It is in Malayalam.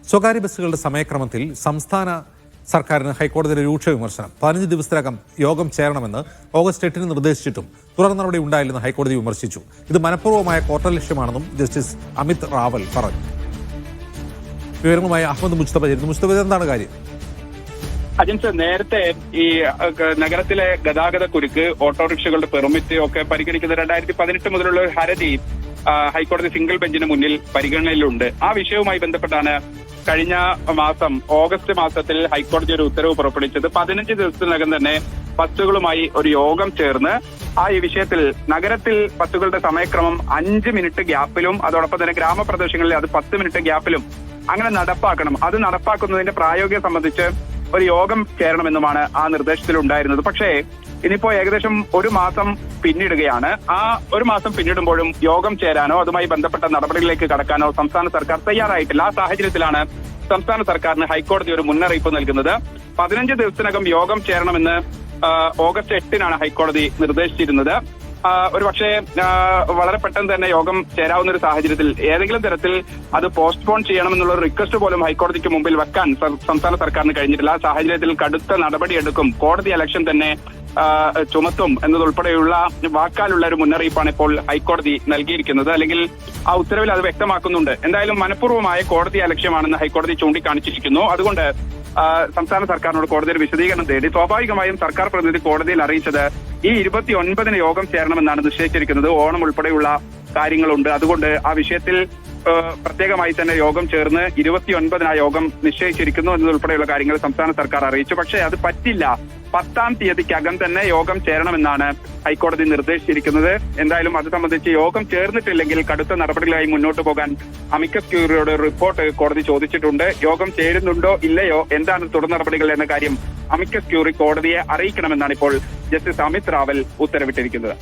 സ്വകാര്യ ബസ്സുകളുടെ സമയക്രമത്തിൽ സംസ്ഥാന സർക്കാരിന് ഹൈക്കോടതിയുടെ രൂക്ഷ വിമർശനം. 15 ദിവസത്തിനകം യോഗം ചേരണമെന്ന് ഓഗസ്റ്റ് 8 നിർദ്ദേശിച്ചിട്ടും തുടർ നടപടി ഉണ്ടായില്ലെന്ന് ഹൈക്കോടതി വിമർശിച്ചു. ഇത് മനഃപൂർവ്വമായ കോർട്ടലക്ഷ്യമാണെന്നും ജസ്റ്റിസ് അമിത് റാവൽ പറഞ്ഞു. വിവരങ്ങളുമായി അഹമ്മദ് മുസ്തഫ ചേരുന്നു. മുസ്തഫ, എന്താണ് കാര്യം? അജിൻസ്, നേരത്തെ ഈ നഗരത്തിലെ ഗതാഗത കുരുക്ക്, ഓട്ടോറിക്ഷകളുടെ പെർമിറ്റ് ഒക്കെ പരിഗണിക്കുന്ന 2018 മുതലുള്ള ഒരു ഹർജി ഹൈക്കോടതി സിംഗിൾ ബെഞ്ചിന് മുന്നിൽ പരിഗണനയിലുണ്ട്. ആ വിഷയവുമായി ബന്ധപ്പെട്ടാണ് കഴിഞ്ഞ മാസം ഓഗസ്റ്റ് മാസത്തിൽ ഹൈക്കോടതി ഒരു ഉത്തരവ് പുറപ്പെടുവിച്ചത്. 15 ദിവസത്തിനകം തന്നെ ബസ്സുകളുമായി ഒരു യോഗം ചേർന്ന് ഈ വിഷയത്തിൽ നഗരത്തിൽ ബസ്സുകളുടെ സമയക്രമം 5 മിനിറ്റ് ഗ്യാപ്പിലും അതോടൊപ്പം തന്നെ ഗ്രാമപ്രദേശങ്ങളിൽ അത് 10 മിനിറ്റ് ഗ്യാപ്പിലും അങ്ങനെ നടപ്പാക്കണം. അത് നടപ്പാക്കുന്നതിന്റെ പ്രായോഗിക സംബന്ധിച്ച് ഒരു യോഗം ചേരണമെന്നുമാണ് ആ നിർദ്ദേശത്തിൽ ഉണ്ടായിരുന്നത്. പക്ഷേ ഇനിയിപ്പോ ഏകദേശം ഒരു മാസം പിന്നിടുകയാണ്. ആ ഒരു മാസം പിന്നിടുമ്പോഴും യോഗം ചേരാനോ അതുമായി ബന്ധപ്പെട്ട നടപടികളിലേക്ക് കടക്കാനോ സംസ്ഥാന സർക്കാർ തയ്യാറായിട്ടില്ല. ആ സാഹചര്യത്തിലാണ് സംസ്ഥാന സർക്കാരിന് ഹൈക്കോടതി ഒരു മുന്നറിയിപ്പ് നൽകുന്നത്. 15 ദിവസത്തിനകം യോഗം ചേരണമെന്ന് ഓഗസ്റ്റ് 8 ഹൈക്കോടതി നിർദ്ദേശിച്ചിരുന്നത്. ഒരു പക്ഷേ വളരെ പെട്ടെന്ന് തന്നെ യോഗം ചേരാവുന്ന ഒരു സാഹചര്യത്തിൽ ഏതെങ്കിലും തരത്തിൽ അത് പോസ്റ്റ്പോൺ ചെയ്യണമെന്നുള്ള റിക്വസ്റ്റ് പോലും ഹൈക്കോടതിക്ക് മുമ്പിൽ വെക്കാൻ സംസ്ഥാന സർക്കാരിന് കഴിഞ്ഞിട്ടില്ല. ആ സാഹചര്യത്തിൽ കടുത്ത നടപടിയെടുക്കും, കോടതി അലക്ഷ്യം തന്നെ ചുമത്തും എന്നതുൾപ്പെടെയുള്ള വാക്കാലുള്ള ഒരു മുന്നറിയിപ്പാണ് ഇപ്പോൾ ഹൈക്കോടതി നൽകിയിരിക്കുന്നത്. അല്ലെങ്കിൽ ആ ഉത്തരവിൽ അത് വ്യക്തമാക്കുന്നുണ്ട്. എന്തായാലും മനഃപൂർവ്വമായ കോടതി അലക്ഷ്യമാണെന്ന് ഹൈക്കോടതി ചൂണ്ടിക്കാണിച്ചിരിക്കുന്നു. അതുകൊണ്ട് സംസ്ഥാന സർക്കാരിനോട് കോടതിയുടെ വിശദീകരണം തേടി. സ്വാഭാവികമായും സർക്കാർ പ്രതിനിധി കോടതിയിൽ അറിയിച്ചത് ഈ 29 യോഗം ചേരണമെന്നാണ് നിശ്ചയിച്ചിരിക്കുന്നത്. ഓണം ഉൾപ്പെടെയുള്ള കാര്യങ്ങളുണ്ട്. അതുകൊണ്ട് ആ വിഷയത്തിൽ പ്രത്യേകമായി തന്നെ യോഗം ചേർന്ന് 29 യോഗം നിശ്ചയിച്ചിരിക്കുന്നു എന്നതുൾപ്പെടെയുള്ള കാര്യങ്ങൾ സംസ്ഥാന സർക്കാർ അറിയിച്ചു. പക്ഷേ അത് പറ്റില്ല. 10-ാം തീയതിക്കകം തന്നെ യോഗം ചേരണമെന്നാണ് ഹൈക്കോടതി നിർദ്ദേശിച്ചിരിക്കുന്നത്. എന്തായാലും അത് സംബന്ധിച്ച് യോഗം ചേർന്നിട്ടില്ലെങ്കിൽ കടുത്ത നടപടികളായി മുന്നോട്ട് പോകാൻ അമിക്കസ് ക്യൂറിയുടെ റിപ്പോർട്ട് കോടതി ചോദിച്ചിട്ടുണ്ട്. യോഗം ചേരുന്നുണ്ടോ ഇല്ലയോ, എന്താണ് തുടർ നടപടികൾ എന്ന കാര്യം അമിക്കസ് ക്യൂറി കോടതിയെ അറിയിക്കണമെന്നാണ് ഇപ്പോൾ ജസ്റ്റിസ് അമിത് റാവൽ ഉത്തരവിട്ടിരിക്കുന്നത്.